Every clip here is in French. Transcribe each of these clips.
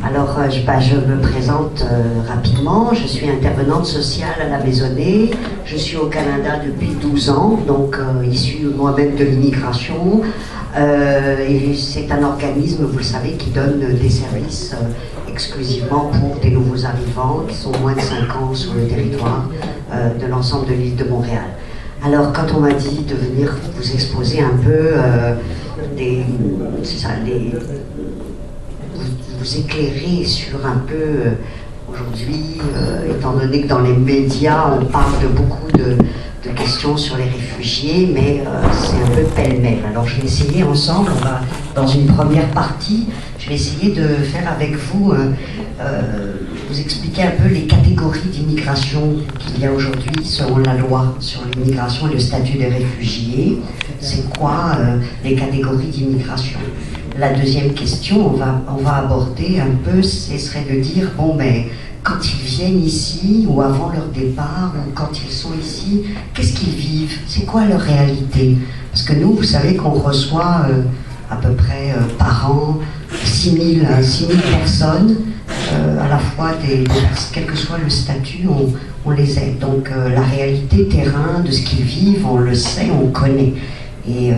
Alors, je me présente rapidement. Je suis intervenante sociale à la Maisonnée. Je suis au Canada depuis 12 ans, donc issue moi-même de l'immigration. Et c'est un organisme, vous le savez, qui donne des services exclusivement pour des nouveaux arrivants qui sont moins de 5 ans sur le territoire de l'ensemble de l'île de Montréal. Alors, quand on m'a dit de venir vous exposer un peu vous éclairer sur un peu aujourd'hui, étant donné que dans les médias on parle de beaucoup de questions sur les réfugiés, mais c'est un peu pêle-mêle. Alors je vais essayer ensemble, on va, dans une première partie, je vais essayer de faire avec vous, vous expliquer un peu les catégories d'immigration qu'il y a aujourd'hui selon la loi sur l'immigration et le statut des réfugiés. C'est quoi les catégories d'immigration? La deuxième question, on va aborder un peu, ce serait de dire, bon, mais quand ils viennent ici, ou avant leur départ, ou quand ils sont ici, qu'est-ce qu'ils vivent? C'est quoi leur réalité? Parce que nous, vous savez qu'on reçoit à peu près par an 6 000 personnes, à la fois quel que soit le statut, on les aide. Donc la réalité terrain de ce qu'ils vivent, on le sait, on connaît. Et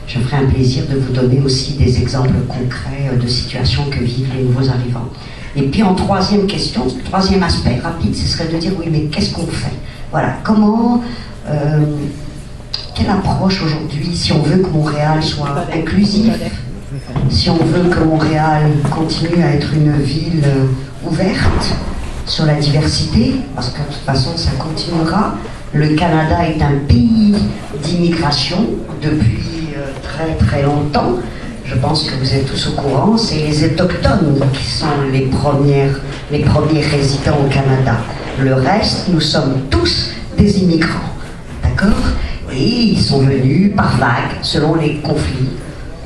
je me ferai un plaisir de vous donner aussi des exemples concrets de situations que vivent les nouveaux arrivants. Et puis en troisième question, troisième aspect rapide, ce serait de dire oui, mais qu'est-ce qu'on fait? Voilà, comment, quelle approche aujourd'hui, si on veut que Montréal soit inclusif, si on veut que Montréal continue à être une ville ouverte sur la diversité, parce que de toute façon ça continuera. Le Canada est un pays d'immigration depuis très très longtemps. Je pense que vous êtes tous au courant, c'est les autochtones qui sont les premiers résidents au Canada. Le reste, nous sommes tous des immigrants, d'accord? Et ils sont venus par vagues, selon les conflits.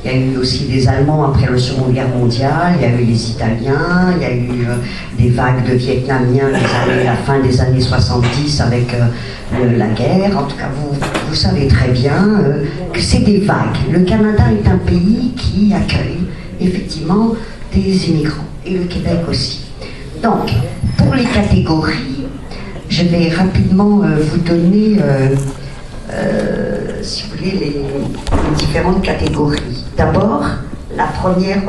Il y a eu aussi des Allemands après la Seconde Guerre mondiale, il y a eu les Italiens, il y a eu des vagues de Vietnamiens à la fin des années 70 avec la guerre. En tout cas, vous savez très bien que c'est des vagues. Le Canada est un pays qui accueille effectivement des immigrants, et le Québec aussi. Donc, pour les catégories, je vais rapidement vous donner, si vous voulez, les différentes catégories. D'abord, la première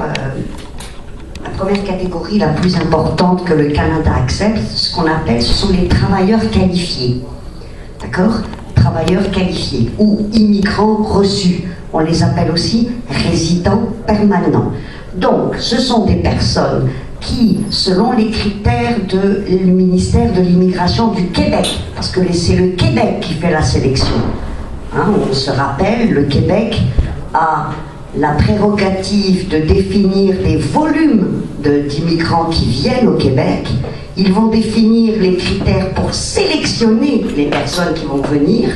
catégorie la plus importante que le Canada accepte, ce qu'on appelle, ce sont les travailleurs qualifiés. D'accord? Travailleurs qualifiés ou immigrants reçus. On les appelle aussi résidents permanents. Donc, ce sont des personnes qui, selon les critères du ministère de l'Immigration du Québec, parce que c'est le Québec qui fait la sélection. Hein, on se rappelle, le Québec a la prérogative de définir les volumes d'immigrants qui viennent au Québec. Ils vont définir les critères pour sélectionner les personnes qui vont venir.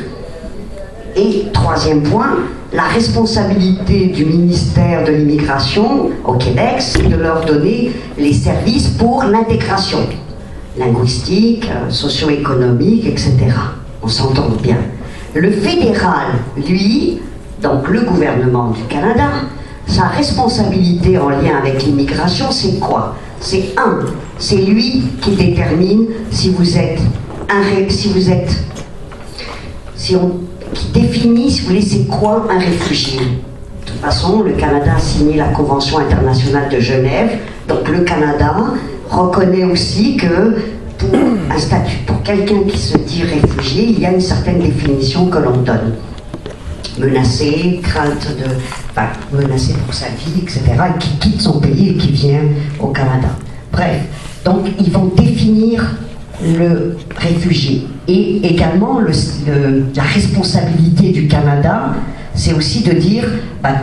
Et troisième point, la responsabilité du ministère de l'Immigration au Québec, c'est de leur donner les services pour l'intégration linguistique, socio-économique, etc. On s'entend bien. Le fédéral, lui, donc le gouvernement du Canada, sa responsabilité en lien avec l'immigration, c'est quoi? C'est c'est lui qui détermine qui définit, si vous voulez, c'est quoi un réfugié. De toute façon, le Canada a signé la Convention internationale de Genève, donc le Canada reconnaît aussi que pour un statut, pour quelqu'un qui se dit réfugié, il y a une certaine définition que l'on donne. Menacé, menacé pour sa vie, etc., qui quitte son pays et qui vient au Canada. Bref, donc ils vont définir le réfugié. Et également, la responsabilité du Canada, c'est aussi de dire,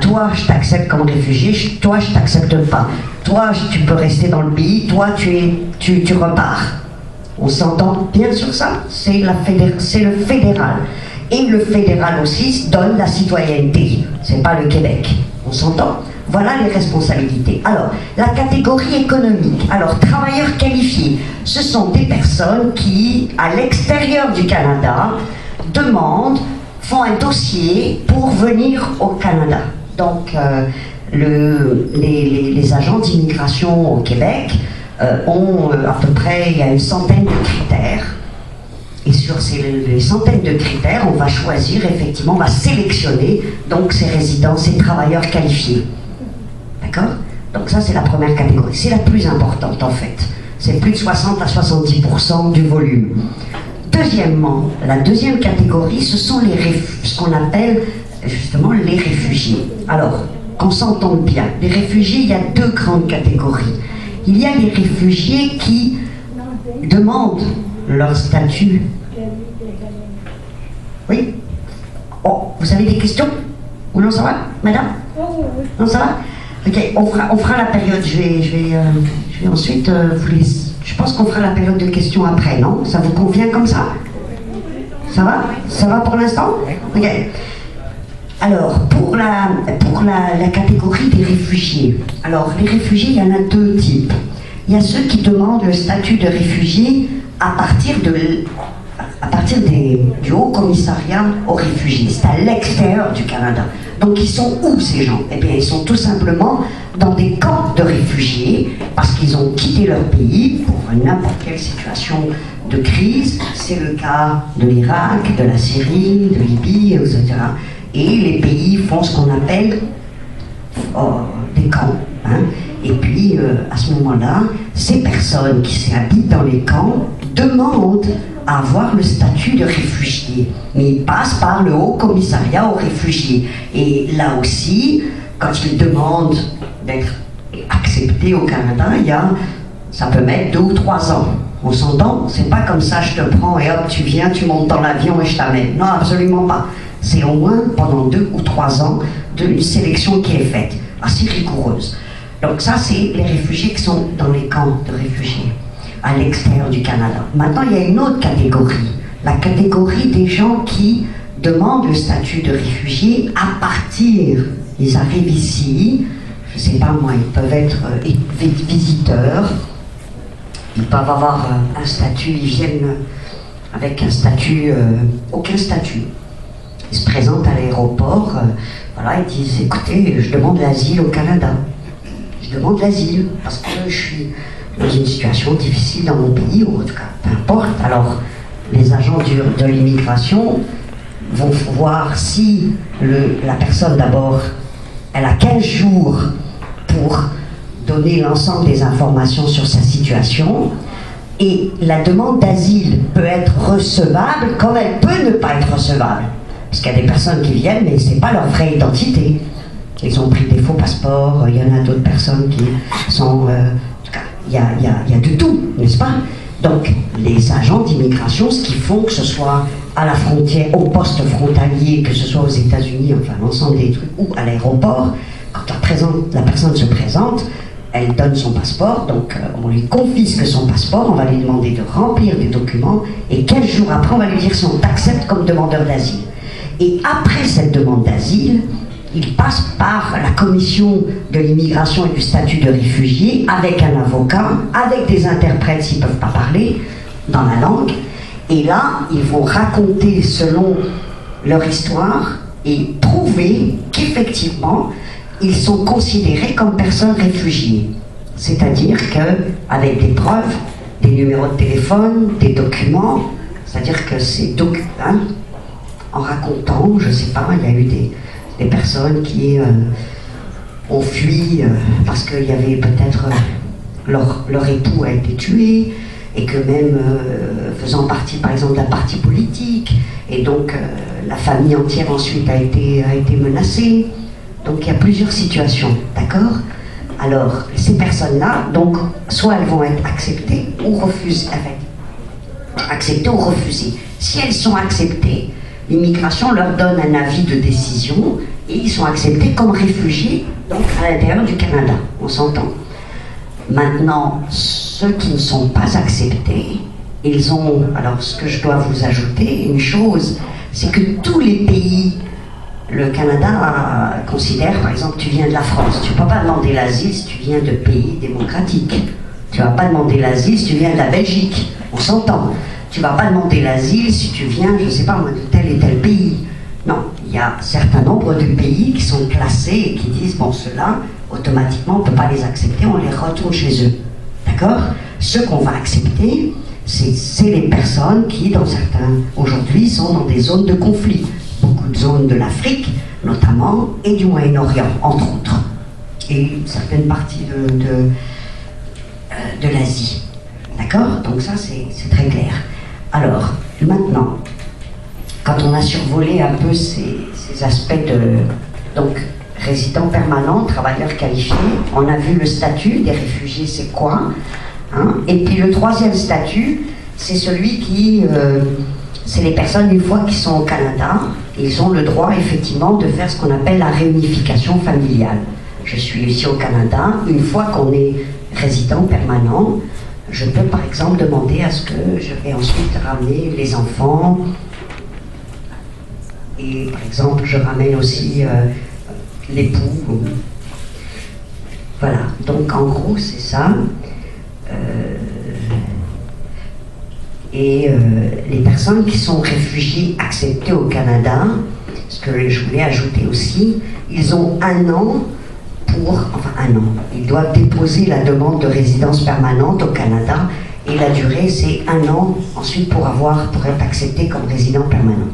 toi, je t'accepte comme réfugié, toi, je t'accepte pas. Toi, tu peux rester dans le pays, toi, tu repars. On s'entend bien sur ça? C'est le fédéral. Et le fédéral aussi donne la citoyenneté. C'est pas le Québec. On s'entend? Voilà les responsabilités. Alors, la catégorie économique. Alors, travailleurs qualifiés, ce sont des personnes qui, à l'extérieur du Canada, font un dossier pour venir au Canada. Donc, les agents d'immigration au Québec ont à peu près, il y a une centaine de critères. Et sur les centaines de critères, on va choisir, effectivement, on va sélectionner donc ces résidents, ces travailleurs qualifiés. D'accord? Donc ça, c'est la première catégorie. C'est la plus importante, en fait. C'est plus de 60 à 70% du volume. Deuxièmement, la deuxième catégorie, ce sont ce qu'on appelle justement les réfugiés. Alors, qu'on s'entende bien, les réfugiés, il y a deux grandes catégories. Il y a les réfugiés qui demandent leur statut. Oui? Oh, vous avez des questions? Ou non, ça va, madame? Non, ça va? Ok, on fera la période, je vais ensuite vous laisser. Je pense qu'on fera la période de questions après, non? Ça vous convient comme ça? Ça va? Ça va pour l'instant? Ok. Alors, pour la catégorie des réfugiés. Alors, les réfugiés, il y en a deux types. Il y a ceux qui demandent le statut de réfugié à partir du Haut Commissariat aux réfugiés. C'est à l'extérieur du Canada. Donc ils sont où ces gens? Eh bien ils sont tout simplement dans des camps de réfugiés parce qu'ils ont quitté leur pays pour n'importe quelle situation de crise. C'est le cas de l'Irak, de la Syrie, de Libye, etc. Et les pays font ce qu'on appelle des camps. Hein. Et puis à ce moment-là, ces personnes qui s'habitent dans les camps demandent à avoir le statut de réfugié. Mais ils passent par le Haut Commissariat aux réfugiés. Et là aussi, quand ils demandent d'être acceptés au Canada, ça peut mettre 2 ou 3 ans. On s'entend? C'est pas comme ça, je te prends et hop, tu viens, tu montes dans l'avion et je t'amène. Non, absolument pas. C'est au moins pendant 2 ou 3 ans d'une sélection qui est faite, assez rigoureuse. Donc ça, c'est les réfugiés qui sont dans les camps de réfugiés, à l'extérieur du Canada. Maintenant, il y a une autre catégorie, la catégorie des gens qui demandent le statut de réfugié à partir, ils arrivent ici, je ne sais pas moi, ils peuvent être visiteurs, ils peuvent avoir un statut, ils viennent avec un statut, aucun statut. Ils se présentent à l'aéroport, voilà, ils disent, écoutez, je demande l'asile au Canada. Je demande l'asile parce que je suis dans une situation difficile dans mon pays, ou en tout cas, peu importe. Alors, les agents de l'immigration vont voir si la personne, d'abord, elle a 15 jours pour donner l'ensemble des informations sur sa situation, et la demande d'asile peut être recevable comme elle peut ne pas être recevable. Parce qu'il y a des personnes qui viennent, mais ce n'est pas leur vraie identité. Ils ont pris des faux passeports, il y en a d'autres personnes qui sont... il y a de tout, n'est-ce pas? Donc, les agents d'immigration, ce qu'ils font, que ce soit à la frontière, au poste frontalier, que ce soit aux États-Unis, enfin l'ensemble des trucs, ou à l'aéroport, quand la personne se présente, elle donne son passeport, donc on lui confisque son passeport, on va lui demander de remplir des documents, et 15 jours après, on va lui dire si on t'accepte comme demandeur d'asile. Et après cette demande d'asile, il passe par la commission de l'immigration et du statut de réfugié avec un avocat, avec des interprètes s'ils ne peuvent pas parler dans la langue. Et là, ils vont raconter selon leur histoire et prouver qu'effectivement, ils sont considérés comme personnes réfugiées. C'est-à-dire qu'avec des preuves, des numéros de téléphone, des documents, c'est-à-dire que ces documents, en racontant, je ne sais pas, il y a eu des personnes qui ont fui parce qu'il y avait peut-être leur époux a été tué et que même faisant partie par exemple d'un parti politique et donc la famille entière ensuite a été menacée. Donc il y a plusieurs situations, d'accord? Alors ces personnes-là, donc soit elles vont être acceptées ou refusées, acceptées ou refusées. Si elles sont acceptées, l'immigration leur donne un avis de décision et ils sont acceptés comme réfugiés donc à l'intérieur du Canada, on s'entend. Maintenant, ceux qui ne sont pas acceptés, ils ont, alors ce que je dois vous ajouter, une chose, c'est que tous les pays, le Canada considère, par exemple, tu viens de la France, tu ne peux pas demander l'asile si tu viens de pays démocratiques. Tu ne vas pas demander l'asile si tu viens de la Belgique, on s'entend. Tu ne vas pas demander l'asile si tu viens, je ne sais pas moi, de tel et tel pays. Non, il y a un certain nombre de pays qui sont classés et qui disent, bon, ceux-là, automatiquement, on ne peut pas les accepter, on les retourne chez eux. D'accord? Ceux qu'on va accepter, c'est les personnes qui, dans certains, aujourd'hui, sont dans des zones de conflit. Beaucoup de zones de l'Afrique, notamment, et du Moyen-Orient, entre autres. Et certaines parties de l'Asie. D'accord? Donc ça, c'est très clair. Alors, maintenant, quand on a survolé un peu ces aspects de... Donc, résidents permanents, travailleurs qualifiés, on a vu le statut des réfugiés, c'est quoi, hein? Et puis le troisième statut, c'est celui qui... c'est les personnes, une fois qu'ils sont au Canada, ils ont le droit, effectivement, de faire ce qu'on appelle la réunification familiale. Je suis ici au Canada, une fois qu'on est résident permanent, je peux par exemple demander à ce que je vais ensuite ramener les enfants, et par exemple je ramène aussi l'époux. Voilà, donc en gros c'est ça. Et les personnes qui sont réfugiées acceptées au Canada, ce que je voulais ajouter aussi, ils ont un an ils doivent déposer la demande de résidence permanente au Canada et la durée c'est un an ensuite pour être accepté comme résident permanent.